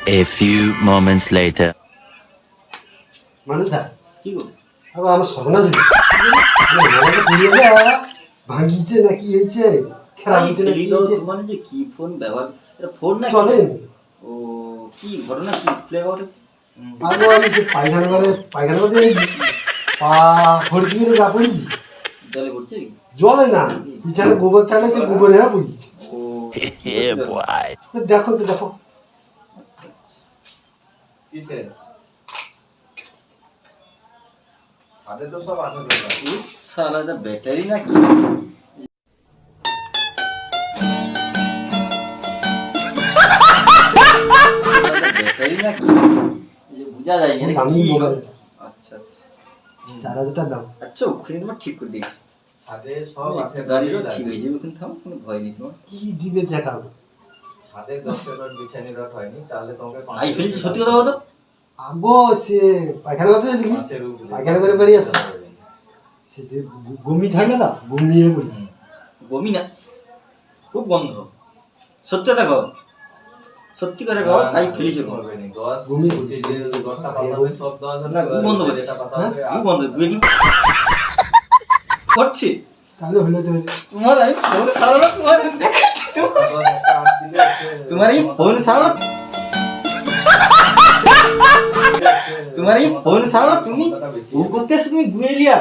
A few moments later. মানুষদা কি গো আবার আমার সর্বনাশ ভাঙিছে না কি হয়েছে খারাপ হয়েছে না কি হয়েছে মানে যে কি ফোন ব্যবহার এটা ফোন না চলেন ও কি ঘটনা কি ফ্লেভার আগে আমি যে পায়খানা করে পা হড়কি করে যা পড়েছি জলে পড়ছে জলে না বিছানা গোবর থাকলে সে গোবরে হয়ে পড়েছি ও Yeah, boy. দেখো তো দেখো আচ্ছা আচ্ছা কিসের ছাদে তো সব আছে ইস শালা এটা ব্যাটারি না কি ব্যাটারি না কি যে বোঝা যায় না এটা আমি কি মোবাইলটা আচ্ছা আচ্ছা 4000 দাও আচ্ছা ওখানে তোমার ঠিক করে দিয়েছি ছাদে সব আছে গাড়িরও ঠিক হয়ে যাবে কিন্তু থাম কোনো ভয় নেই তোমার কি দিবে দেখাবো ছাদে 10 রড বিছানি রড হয়নি তাহলে তোমাকে আই ফেলছি সত্যি কথা বলো আগো সে পায়খানা করতে দেখি পাঁচের উপরে পায়খানা করে বেরিয়ে আসছে সে যে গমি থাকে না ঘুমিয়ে পড়েছি বমি না খুব গন্ধ সত্যি কথা কও সত্যি করে কও তাই ফেলেছো কও হবে নি 10 ঘুমিয়ে যে যে রডটা পাতাবে সব 10 না, ঘুম বন্ধ করে। যেটা পাতা হ্যাঁ? হবে কি বন্ধ দুই কি করছি তাহলে হলো তো তোমার আমি ফোন সারানো তোমার তোমার এই ফোন সারানো তোমার এই ফোন সারানো তুমি ও করতে এসে তুমি গুয়ে লিয়া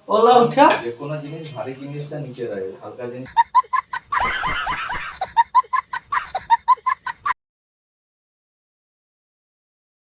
ওলা উঠা যে কোনো জিনিস ভারী জিনিসটা নিচে রাখে হালকা জিনিস